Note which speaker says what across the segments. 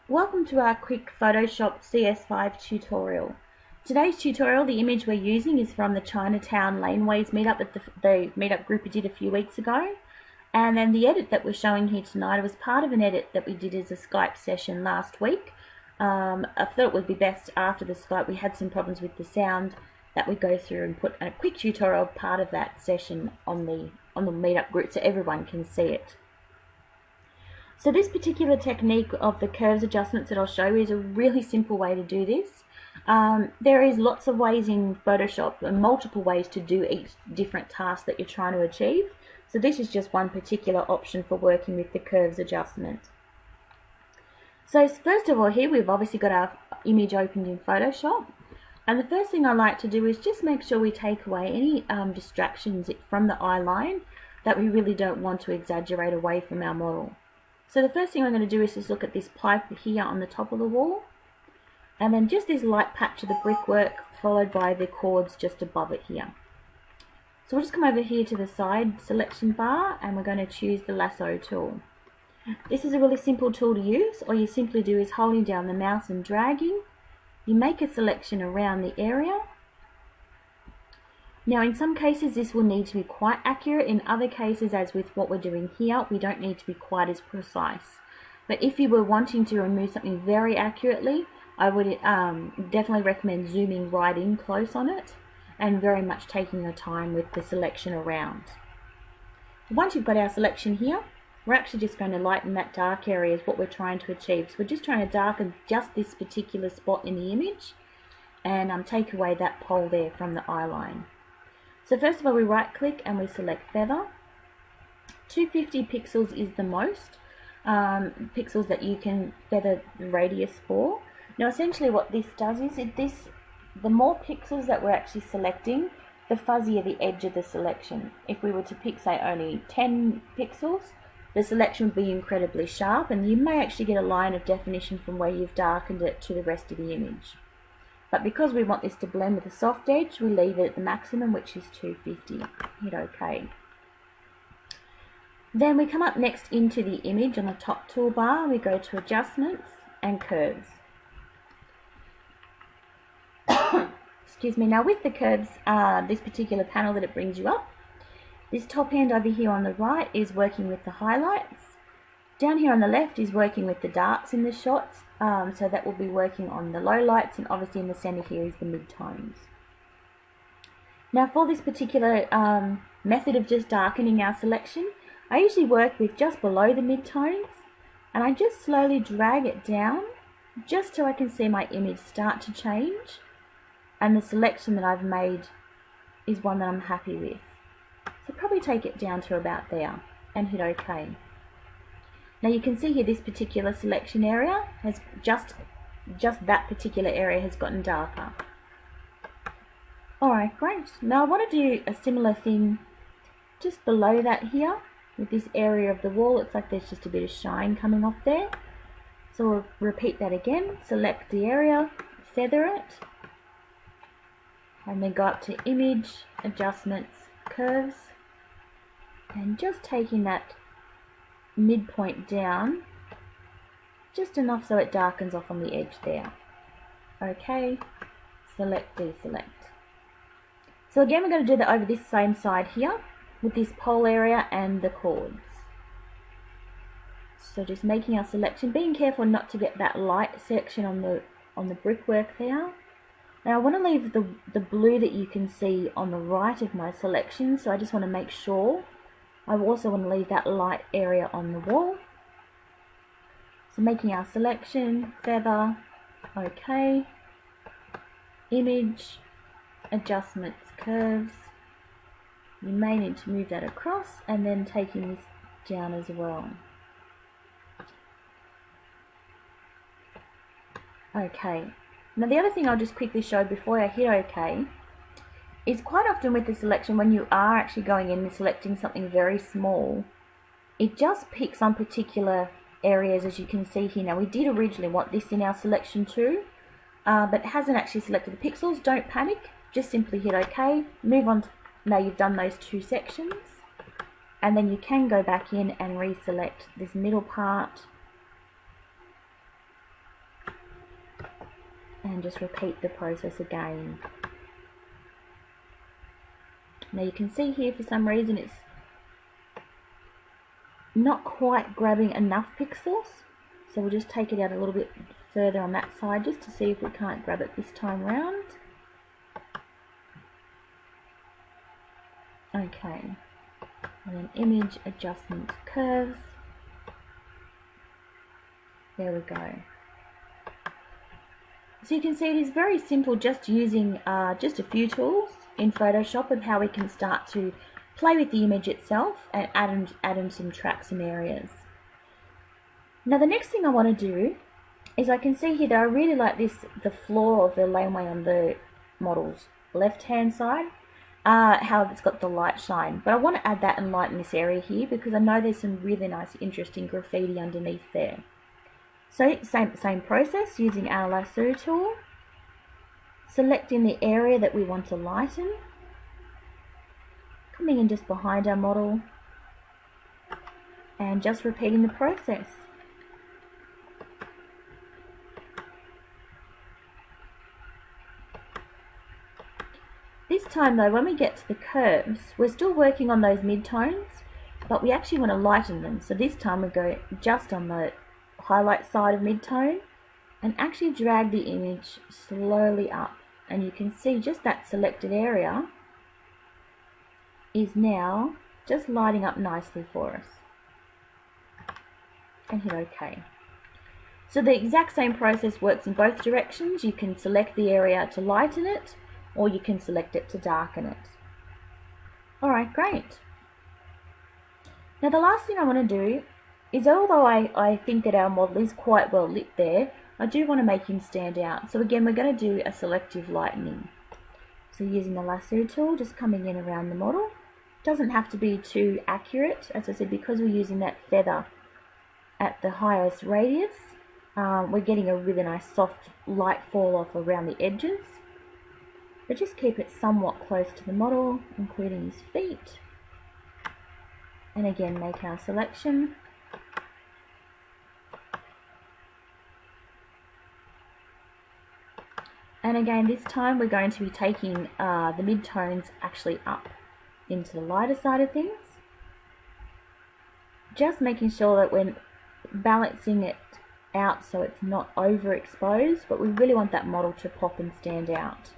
Speaker 1: Welcome to our quick Photoshop CS5 tutorial. Today's tutorial, the image we're using is from the Chinatown Laneways meetup that the meetup group we did a few weeks ago. And then the edit that we're showing here tonight was part of an edit that we did as a Skype session last week. I thought it would be best after the Skype, we had some problems with the sound, that we go through and put a quick tutorial part of that session on the meetup group so everyone can see it. So this particular technique of the curves adjustments that I'll show you is a really simple way to do this. There is lots of ways in Photoshop and multiple ways to do each different task that you're trying to achieve. So this is just one particular option for working with the curves adjustment. So first of all, here we've obviously got our image opened in Photoshop. And the first thing I like to do is just make sure we take away any distractions from the eye line that we really don't want to exaggerate away from our model. So the first thing I'm going to do is just look at this pipe here on the top of the wall, and then just this light patch of the brickwork followed by the chords just above it here. So we'll just come over here to the side selection bar and we're going to choose the lasso tool. This is a really simple tool to use. All you simply do is holding down the mouse and dragging, you make a selection around the area. Now in some cases this will need to be quite accurate, in other cases, as with what we're doing here, we don't need to be quite as precise. But if you were wanting to remove something very accurately, I would definitely recommend zooming right in close on it and very much taking your time with the selection around. Once you've got our selection here, we're actually just going to lighten that dark area is what we're trying to achieve. So we're just trying to darken just this particular spot in the image and take away that pole there from the eye line. So first of all, we right click and we select feather. 250 pixels is the most pixels that you can feather the radius for. Now essentially what this does is the more pixels that we're actually selecting, the fuzzier the edge of the selection. If we were to pick say only 10 pixels, the selection would be incredibly sharp and you may actually get a line of definition from where you've darkened it to the rest of the image. But because we want this to blend with a soft edge, we leave it at the maximum, which is 250. Hit OK. Then we come up next into the image on the top toolbar. We go to Adjustments and Curves. Excuse me. Now with the curves, this particular panel that it brings you up, this top hand over here on the right is working with the highlights. Down here on the left is working with the darks in the shots, so that will be working on the low lights, and obviously in the center here is the mid-tones. Now for this particular method of just darkening our selection, I usually work with just below the mid-tones, and I just slowly drag it down just so I can see my image start to change, and the selection that I've made is one that I'm happy with. So probably take it down to about there and hit OK. Now you can see here this particular selection area has just that particular area has gotten darker. Alright, great. Now I want to do a similar thing just below that here with this area of the wall. It's like there's just a bit of shine coming off there. So we'll repeat that again. Select the area, feather it, and then go up to Image, Adjustments, Curves, and just taking that midpoint down just enough so it darkens off on the edge there. OK, select, deselect. So again we're going to do that over this same side here with this pole area and the chords. So just making our selection, being careful not to get that light section on the brickwork there. Now I want to leave the blue that you can see on the right of my selection, so I just want to make sure I also want to leave that light area on the wall. So making our selection, feather, OK, image, adjustments, curves. You may need to move that across and then taking this down as well. OK. Now the other thing I'll just quickly show before I hit OK is quite often with the selection, when you are actually going in and selecting something very small, it just picks on particular areas, as you can see here. Now we did originally want this in our selection too, but it hasn't actually selected the pixels. Don't panic, just simply hit OK, move on. Now you've done those two sections, and then you can go back in and reselect this middle part and just repeat the process again. Now you can see here for some reason it's not quite grabbing enough pixels, so we'll just take it out a little bit further on that side just to see if we can't grab it this time round. Okay, and then image adjustment curves. There we go. So you can see it is very simple, just using just a few tools in Photoshop of how we can start to play with the image itself and add in some tracks and areas. Now the next thing I want to do is, I can see here that I really like the floor of the laneway on the model's left hand side, how it's got the light shine, but I want to add that and lighten this area here because I know there's some really nice interesting graffiti underneath there. So same process, using our lasso tool, selecting the area that we want to lighten, coming in just behind our model and just repeating the process. This time though, when we get to the curves, we're still working on those mid-tones, but we actually want to lighten them. So this time we go just on the highlight side of mid-tone and actually drag the image slowly up, and you can see just that selected area is now just lighting up nicely for us, and hit OK. So the exact same process works in both directions. You can select the area to lighten it, or you can select it to darken it. Alright, great. Now the last thing I want to do is, although I think that our model is quite well lit there, I do want to make him stand out. So again, we're going to do a selective lightening. So using the lasso tool, just coming in around the model. Doesn't have to be too accurate, as I said, because we're using that feather at the highest radius. We're getting a really nice soft light fall off around the edges. But just keep it somewhat close to the model, including his feet. And again, make our selection. And again, this time we're going to be taking the mid-tones actually up into the lighter side of things. Just making sure that we're balancing it out so it's not overexposed, but we really want that model to pop and stand out.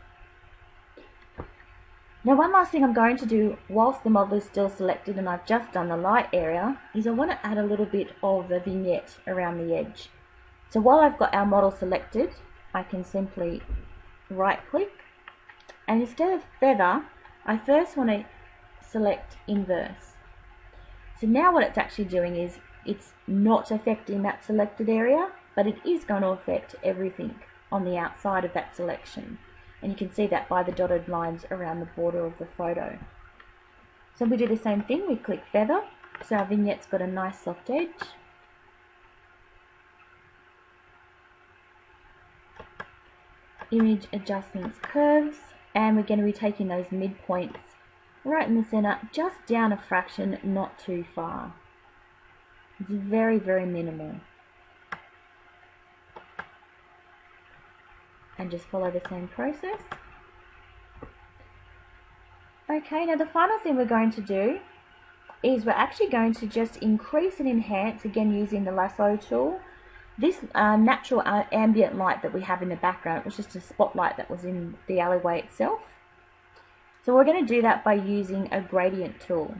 Speaker 1: Now one last thing I'm going to do whilst the model is still selected and I've just done the light area is I want to add a little bit of a vignette around the edge. So while I've got our model selected, I can simply right click, and instead of feather, I first want to select inverse. So now what it's actually doing is it's not affecting that selected area, but it is going to affect everything on the outside of that selection. And you can see that by the dotted lines around the border of the photo. So we do the same thing, we click feather, so our vignette's got a nice soft edge. Image adjustments curves, and we're going to be taking those midpoints right in the center, just down a fraction, not too far. It's very, very minimal. And just follow the same process. Okay, now the final thing we're going to do is we're actually going to just increase and enhance, again using the lasso tool, this natural ambient light that we have in the background. It was just a spotlight that was in the alleyway itself. So we're going to do that by using a gradient tool.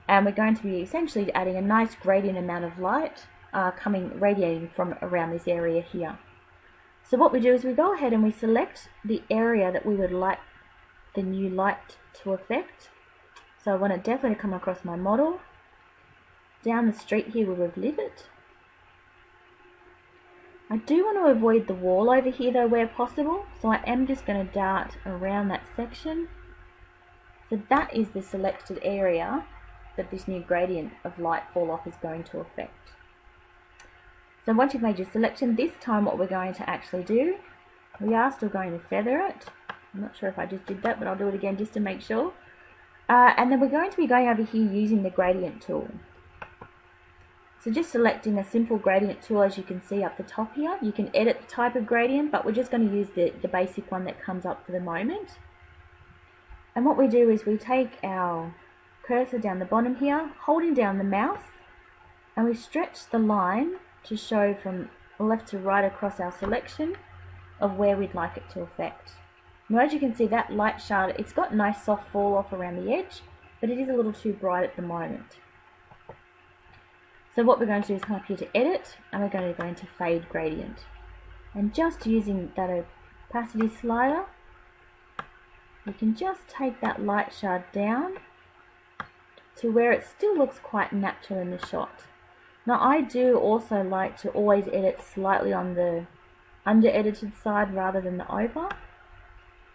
Speaker 1: And we're going to be essentially adding a nice gradient amount of light radiating from around this area here. So what we do is we go ahead and we select the area that we would like the new light to affect. So I want to definitely come across my model, down the street here where we've lit it. I do want to avoid the wall over here though where possible, so I am just going to dart around that section. So that is the selected area that this new gradient of light fall off is going to affect. So once you've made your selection, this time what we're going to actually do, we are still going to feather it. I'm not sure if I just did that, but I'll do it again just to make sure. And then we're going to be going over here using the gradient tool. So So just selecting a simple gradient tool, as you can see up the top here. You can edit the type of gradient, but we're just going to use the basic one that comes up for the moment. And what we do is we take our cursor down the bottom here, holding down the mouse, and we stretch the line to show from left to right across our selection of where we'd like it to affect. Now as you can see, that light shard, it's got nice soft fall off around the edge, but it is a little too bright at the moment. So what we're going to do is come up here to edit, and we're going to go into fade gradient. And just using that opacity slider, we can just take that light shard down to where it still looks quite natural in the shot. Now I do also like to always edit slightly on the under edited side rather than the over.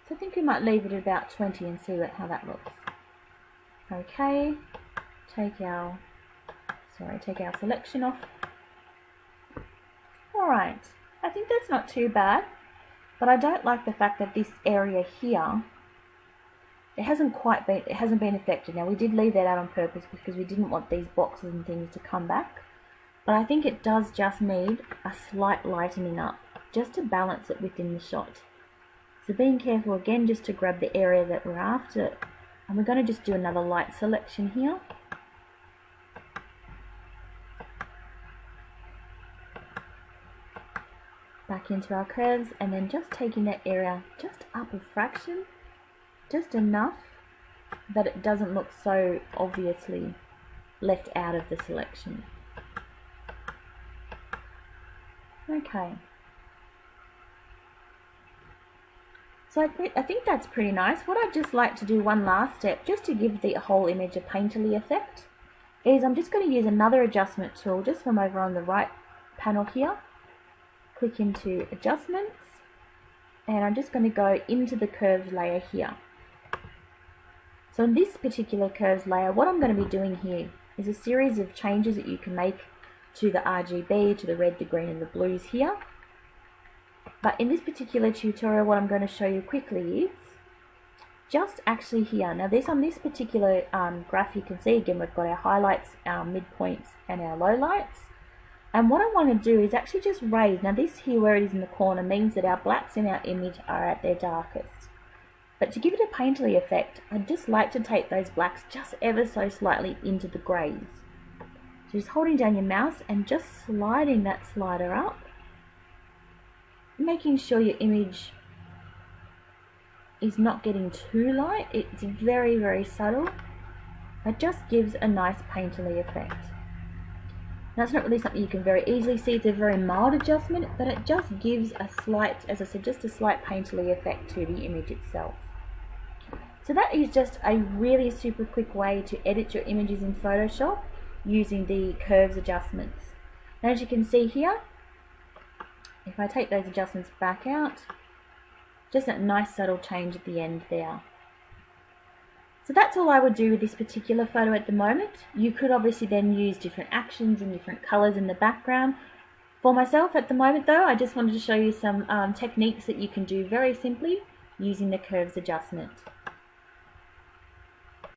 Speaker 1: So I think we might leave it at about 20 and see how that looks. Okay, take our selection off. Alright, I think that's not too bad, but I don't like the fact that this area here, it hasn't been affected. Now we did leave that out on purpose because we didn't want these boxes and things to come back, but I think it does just need a slight lightening up just to balance it within the shot. So being careful again just to grab the area that we're after, and we're going to just do another light selection here. Back into our curves, and then just taking that area just up a fraction, just enough that it doesn't look so obviously left out of the selection. Okay. So I think that's pretty nice. What I'd just like to do one last step, just to give the whole image a painterly effect, is I'm just going to use another adjustment tool just from over on the right panel here. Click into adjustments, and I'm just going to go into the curves layer here. So in this particular curves layer, what I'm going to be doing here is a series of changes that you can make to the RGB, to the red, the green and the blues here. But in this particular tutorial, what I'm going to show you quickly is just actually here. Now on this particular graph, you can see again we've got our highlights, our midpoints and our lowlights. And what I want to do is actually just raise. Now this here where it is in the corner means that our blacks in our image are at their darkest. But to give it a painterly effect, I'd just like to take those blacks just ever so slightly into the greys. So just holding down your mouse and just sliding that slider up, making sure your image is not getting too light. It's very, very subtle. It just gives a nice painterly effect. Now it's not really something you can very easily see. It's a very mild adjustment, but it just gives a slight, as I said, just a slight painterly effect to the image itself. So that is just a really super quick way to edit your images in Photoshop using the curves adjustments. Now as you can see here, if I take those adjustments back out, just that nice subtle change at the end there. So that's all I would do with this particular photo at the moment. You could obviously then use different actions and different colors in the background. For myself at the moment though, I just wanted to show you some techniques that you can do very simply using the curves adjustment.